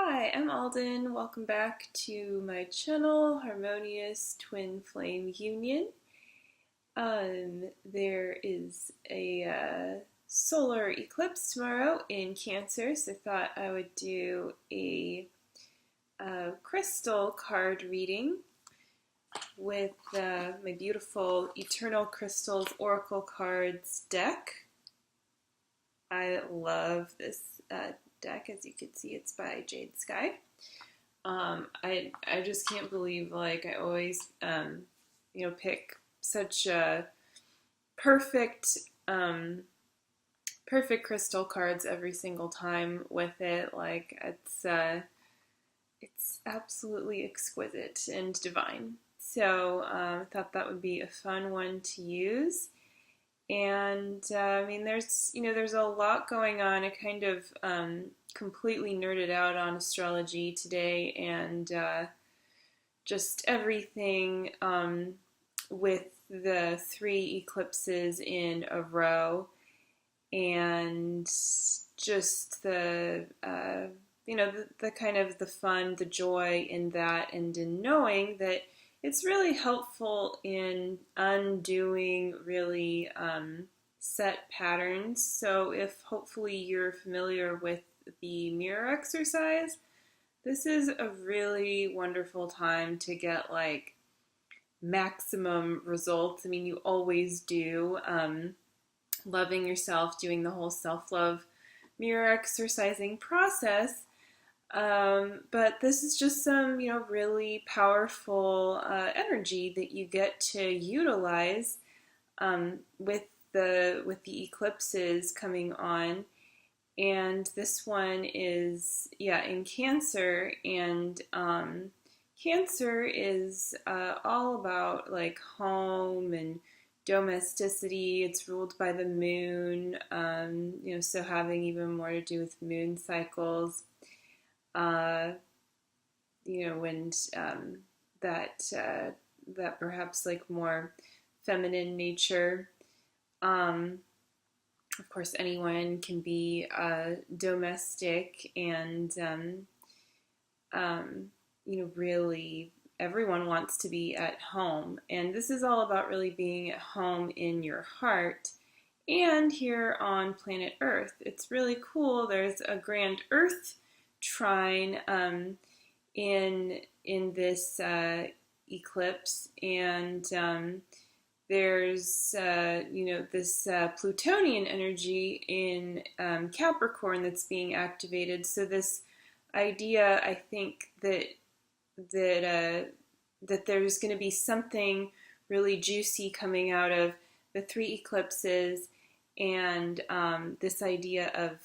Hi, I'm Aldyn. Welcome back to my channel, Harmonious Twin Flame Union. There is a solar eclipse tomorrow in Cancer, so I thought I would do a crystal card reading with my beautiful Eternal Crystals Oracle Cards deck. I love this deck. As you can see, it's by Jade. I just can't believe, like, I always pick such perfect perfect crystal cards every single time with it. Like, it's absolutely exquisite and divine. So I thought that would be a fun one to use. And I mean, there's a lot going on. I kind of completely nerded out on astrology today, and just everything with the 3 eclipses in a row, and just the the kind of the fun, the joy in that, and in knowing that it's really helpful in undoing really set patterns. So if hopefully you're familiar with the mirror exercise, this is a really wonderful time to get like maximum results. I mean, you always do. Loving yourself, doing the whole self-love mirror exercising process. But this is just some, really powerful energy that you get to utilize with the eclipses coming on. And this one is, in Cancer, and Cancer is all about like home and domesticity. It's ruled by the moon, so having even more to do with moon cycles. And that perhaps like more feminine nature. Of course, anyone can be domestic, and really everyone wants to be at home. And this is all about really being at home in your heart and here on planet Earth. It's really cool. There's a grand Earth trine in this eclipse, and there's this Plutonian energy in Capricorn that's being activated. So this idea, I think that there's going to be something really juicy coming out of the 3 eclipses, and this idea of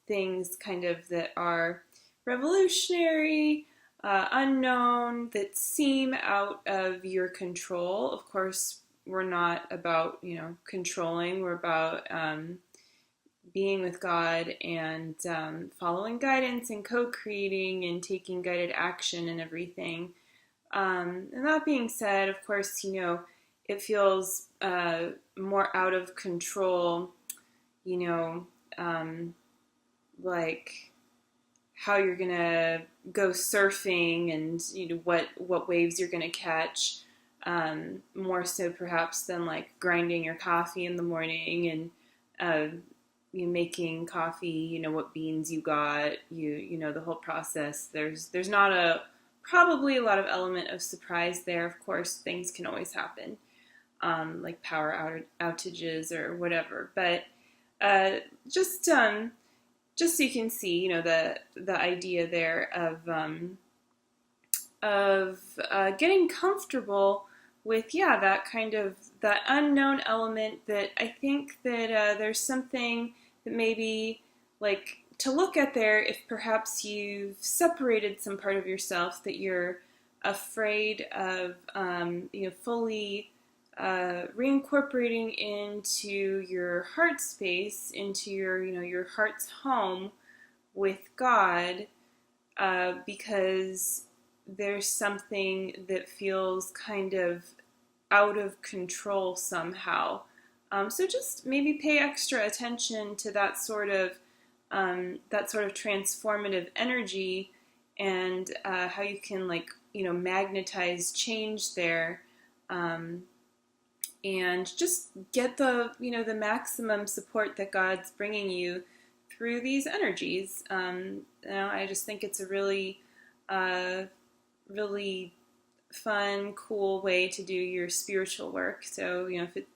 things kind of that are revolutionary, unknown, that seem out of your control. Of course, we're not about, controlling. We're about being with God and following guidance and co-creating and taking guided action and everything. And that being said, of course, it feels more out of control, like how you're gonna go surfing and what waves you're gonna catch, more so perhaps than like grinding your coffee in the morning and making coffee, what beans you got, the whole process. There's not probably a lot of element of surprise there. Of course, things can always happen, like power outages or whatever. But just so you can see, the idea there of getting comfortable with that kind of that unknown element. That I think that there's something that maybe like to look at there, if perhaps you've separated some part of yourself that you're afraid of fully reincorporating into your heart space, into your heart's home with God, because there's something that feels kind of out of control somehow. So just maybe pay extra attention to that sort of transformative energy, and how you can, like, magnetize change there, and just get the maximum support that God's bringing you through these energies. I just think it's a really, really fun, cool way to do your spiritual work. So,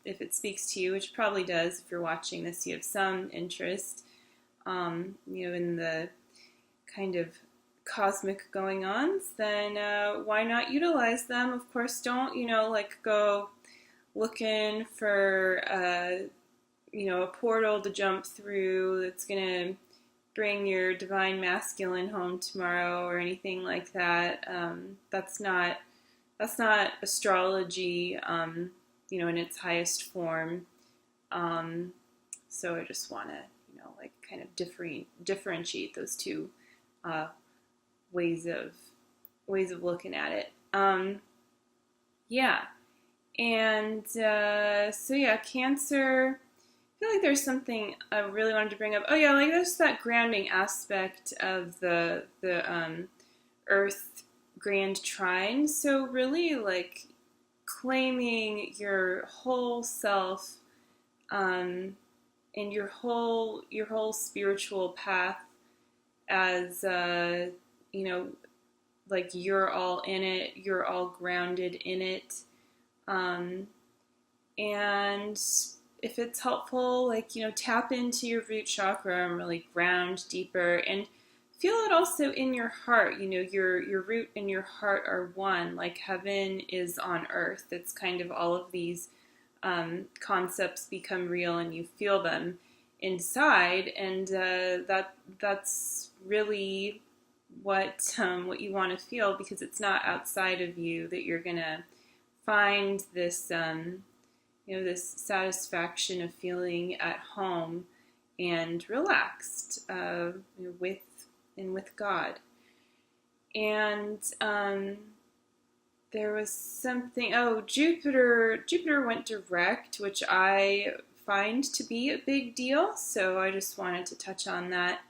if it speaks to you, which probably does, if you're watching this, you have some interest, in the kind of cosmic going ons, then why not utilize them? Of course, don't, go looking for, a portal to jump through that's going to bring your divine masculine home tomorrow or anything like that. That's not astrology, in its highest form. So I just want to, kind of differentiate those two ways of looking at it. Yeah. And so yeah, Cancer. I feel like there's something I really wanted to bring up. Oh yeah, like there's that grounding aspect of the Earth Grand Trine. So really, like, claiming your whole self, and your whole spiritual path as like you're all in it, you're all grounded in it, and if it's helpful, like, tap into your root chakra and really ground deeper, and feel it also in your heart. Your root and your heart are one, like heaven is on earth. It's kind of all of these concepts become real, and you feel them inside, and that's really what you want to feel, because it's not outside of you that you're gonna find this this satisfaction of feeling at home and relaxed with God. And there was something. Oh, Jupiter went direct, which I find to be a big deal. So I just wanted to touch on that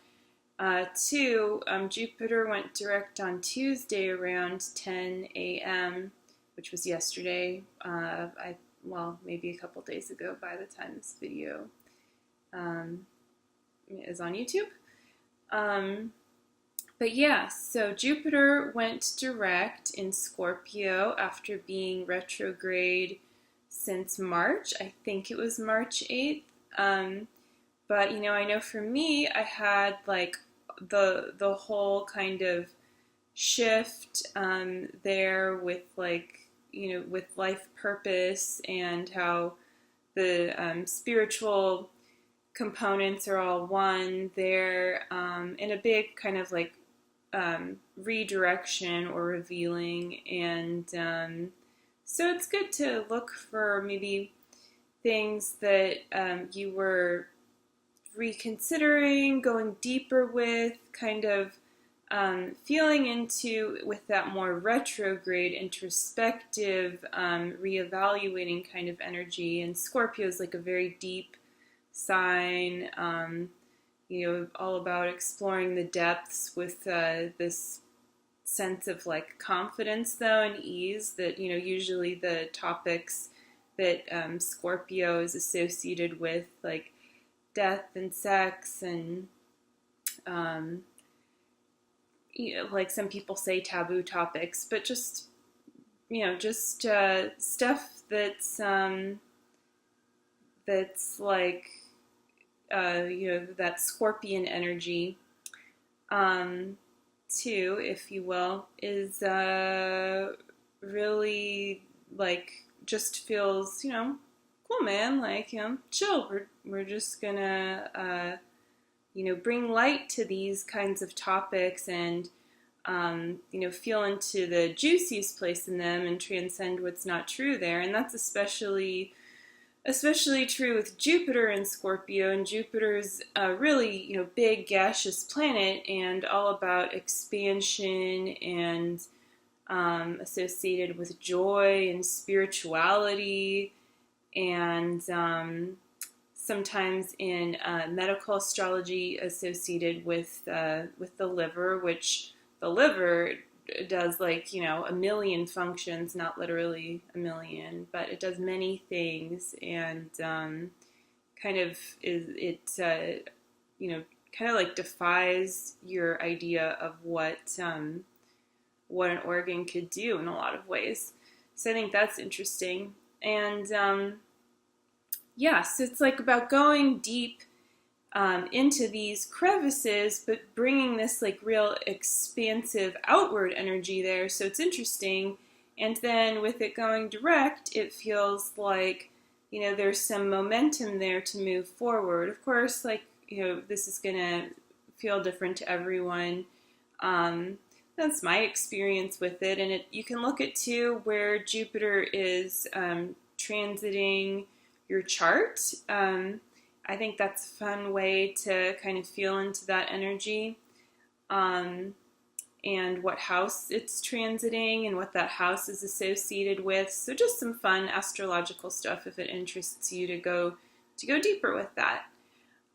too. Jupiter went direct on Tuesday around 10 a.m., which was yesterday. Maybe a couple days ago by the time this video is on YouTube. But yeah, so Jupiter went direct in Scorpio after being retrograde since March. I think it was March 8th. But I know for me, I had like the whole kind of shift there with, like, with life purpose, and how the spiritual components are all one there, in a big kind of like redirection or revealing. And so it's good to look for maybe things that you were reconsidering, going deeper with, kind of feeling into with that more retrograde, introspective, reevaluating kind of energy. And Scorpio is like a very deep sign, all about exploring the depths with this sense of like confidence though, and ease, that usually the topics that Scorpio is associated with, like death and sex, and like some people say taboo topics, but just stuff that's like that scorpion energy too, if you will, is really like just feels cool, man, like chill. We're just gonna bring light to these kinds of topics, and feel into the juiciest place in them and transcend what's not true there. And that's especially true with Jupiter in Scorpio. And Jupiter's a really big gaseous planet, and all about expansion, and associated with joy and spirituality, and sometimes in medical astrology associated with the liver, which the liver does like, a million functions, not literally a million, but it does many things, and kind of kind of like defies your idea of what an organ could do in a lot of ways. So I think that's interesting. And so it's like about going deep into these crevices, but bringing this like real expansive outward energy there. So it's interesting. And then with it going direct, it feels like, there's some momentum there to move forward. Of course, like, this is going to feel different to everyone. That's my experience with it. And you can look at too where Jupiter is transiting your chart. I think that's a fun way to kind of feel into that energy, and what house it's transiting and what that house is associated with. So just some fun astrological stuff if it interests you to go deeper with that.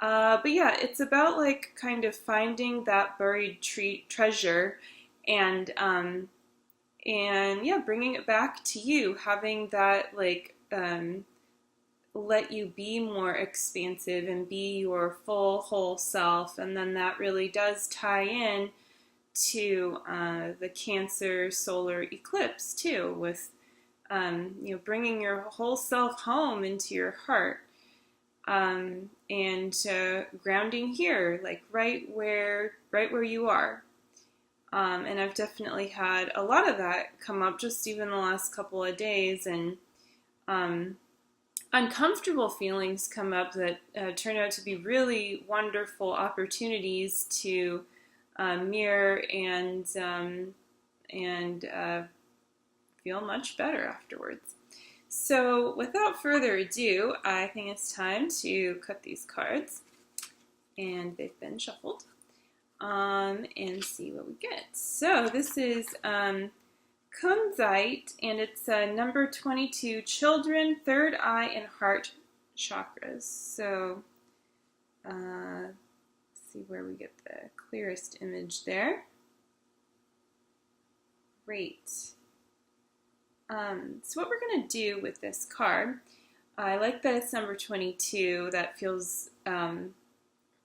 But yeah, it's about like kind of finding that buried treasure, and bringing it back to you, having that like let you be more expansive and be your full whole self. And then that really does tie in to the Cancer solar eclipse too, with bringing your whole self home into your heart, and grounding here, like right where you are. And I've definitely had a lot of that come up just even the last couple of days, and uncomfortable feelings come up that turn out to be really wonderful opportunities to mirror and feel much better afterwards. So without further ado, I think it's time to cut these cards, and they've been shuffled, and see what we get. So this is Consultation, and it's number 22, Children, Third Eye, and Heart Chakras. So let's see where we get the clearest image there. Great. So what we're going to do with this card, I like that it's number 22. That feels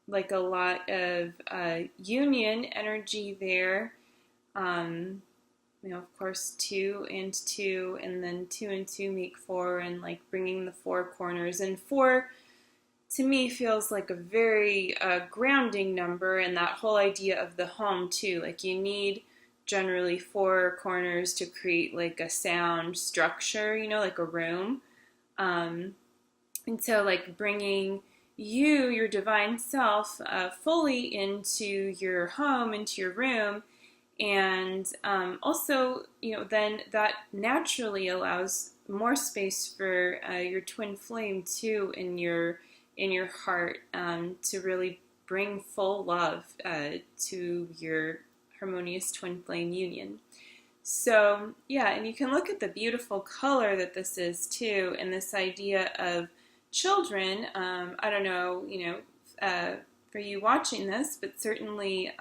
like a lot of union energy there. Of course, 2 and 2, and then 2 and 2 make 4, and like bringing the 4 corners. And 4, to me, feels like a very grounding number, and that whole idea of the home too. Like you need generally 4 corners to create like a sound structure, like a room. And so like bringing your divine self fully into your home, into your room. And also, then that naturally allows more space for your twin flame too in your heart, to really bring full love to your harmonious twin flame union. So yeah, and you can look at the beautiful color that this is too, and this idea of children. I don't know, for you watching this, but certainly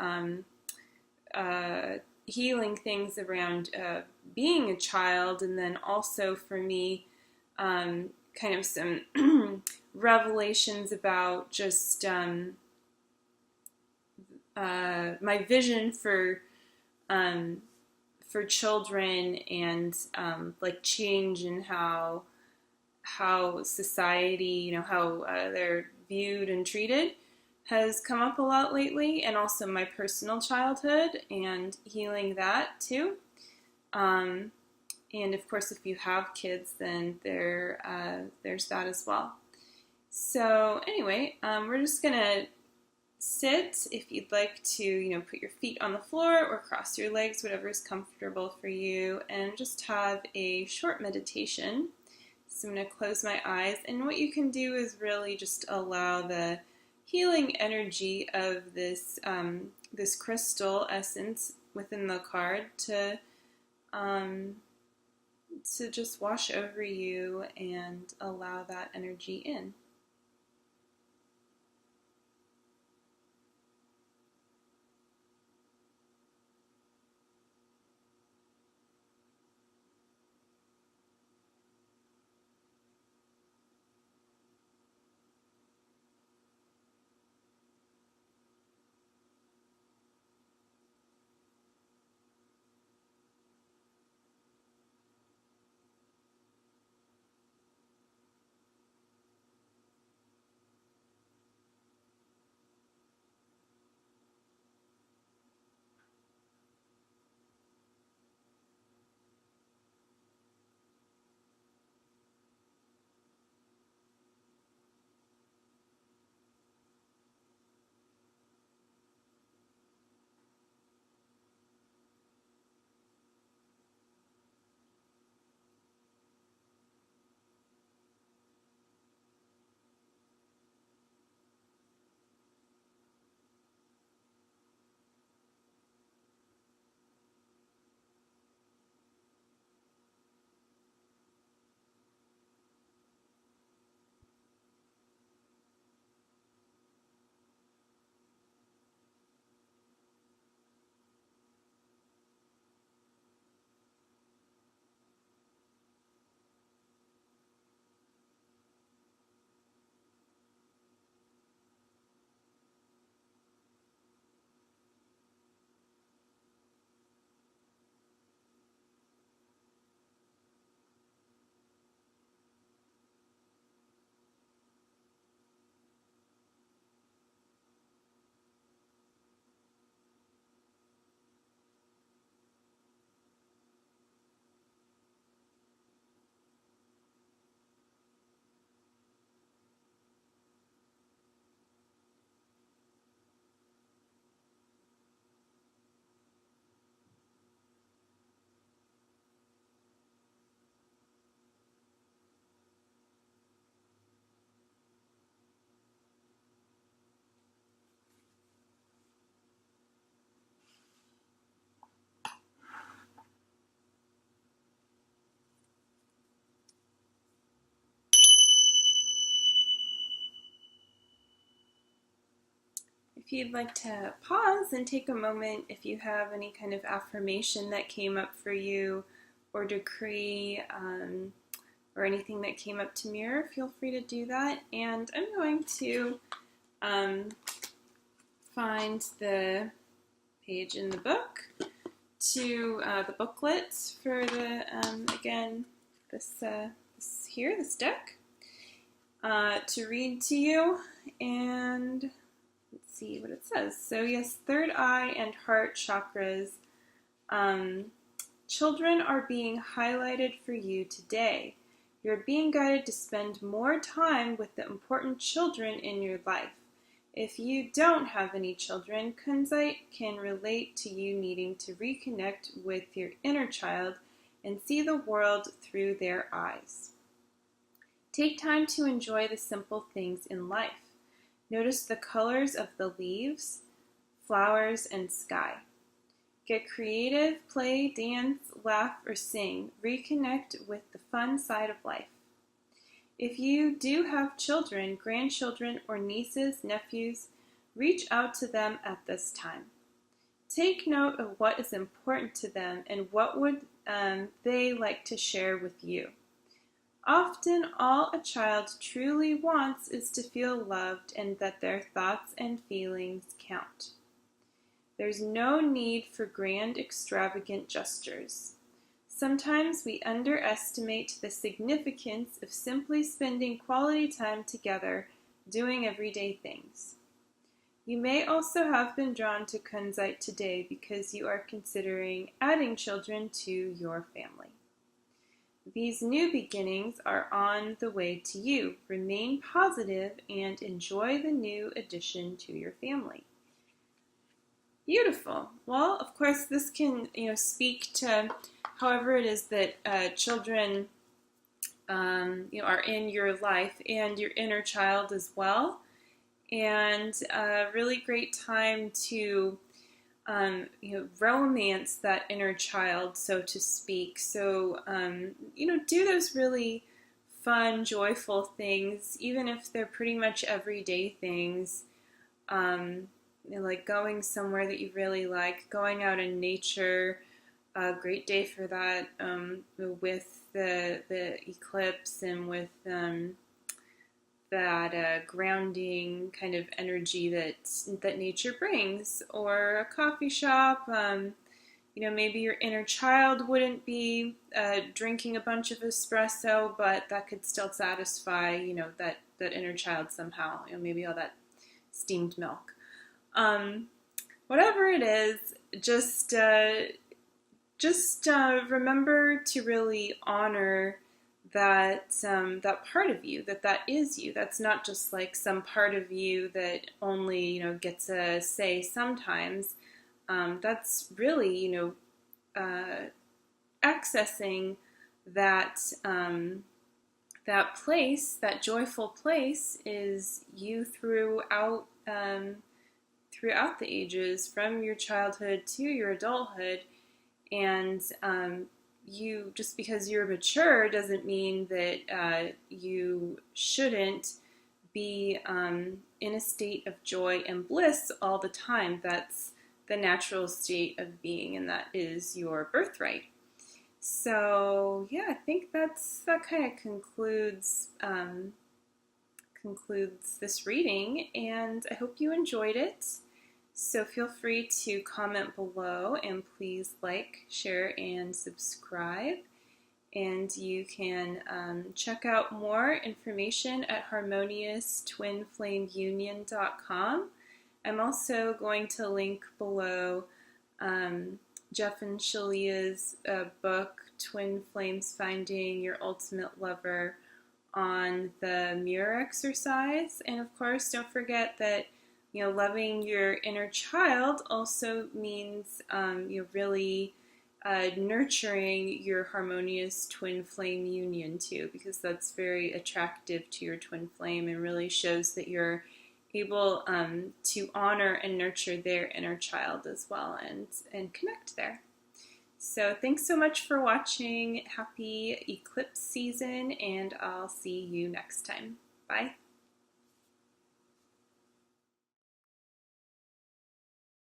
healing things around being a child, and then also for me, kind of some revelations about just my vision for children, and like change in how society, how they're viewed and treated, has come up a lot lately, and also my personal childhood and healing that too. And of course, if you have kids, then there's that as well. So anyway, we're just gonna sit. If you'd like to, put your feet on the floor or cross your legs, whatever is comfortable for you, and just have a short meditation. So I'm gonna close my eyes, and what you can do is really just allow the healing energy of this this crystal essence within the card to just wash over you and allow that energy in. If you'd like to pause and take a moment, if you have any kind of affirmation that came up for you, or decree, or anything that came up to mirror, feel free to do that. And I'm going to find the page in the book to the booklet for the, again, this deck to read to you. And let's see what it says. So yes, third eye and heart chakras. Children are being highlighted for you today. You're being guided to spend more time with the important children in your life. If you don't have any children, Kunzite can relate to you needing to reconnect with your inner child and see the world through their eyes. Take time to enjoy the simple things in life. Notice the colors of the leaves, flowers, and sky. Get creative, play, dance, laugh, or sing. Reconnect with the fun side of life. If you do have children, grandchildren, or nieces, nephews, reach out to them at this time. Take note of what is important to them and what would they like to share with you. Often, all a child truly wants is to feel loved and that their thoughts and feelings count. There's no need for grand, extravagant gestures. Sometimes we underestimate the significance of simply spending quality time together doing everyday things. You may also have been drawn to Kunzite today because you are considering adding children to your family. These new beginnings are on the way to you. Remain positive and enjoy the new addition to your family. Beautiful. Well, of course, this can, speak to however it is that children, are in your life and your inner child as well. And a really great time to, romance that inner child, so to speak. So, do those really fun, joyful things, even if they're pretty much everyday things. Like going somewhere that you really like, going out in nature, a great day for that, with the eclipse and with that grounding kind of energy that nature brings, or a coffee shop. Maybe your inner child wouldn't be drinking a bunch of espresso, but that could still satisfy, that inner child somehow. Maybe all that steamed milk. Whatever it is, just remember to really honor that that part of you, that is you. That's not just like some part of you that only gets a say sometimes. That's really accessing that that place, that joyful place, is you throughout the ages, from your childhood to your adulthood. And you, just because you're mature doesn't mean that you shouldn't be in a state of joy and bliss all the time. That's the natural state of being, and that is your birthright. So yeah, I think that kind of concludes this reading, and I hope you enjoyed it. So feel free to comment below, and please like, share, and subscribe. And you can check out more information at harmonious-twin-flame-union.com. I'm also going to link below Jeff and Shalia's book, Twin Flames: Finding Your Ultimate Lover, on the mirror exercise. And of course, don't forget that loving your inner child also means really nurturing your harmonious twin flame union too, because that's very attractive to your twin flame and really shows that you're able to honor and nurture their inner child as well, and connect there. So thanks so much for watching. Happy eclipse season, and I'll see you next time. Bye.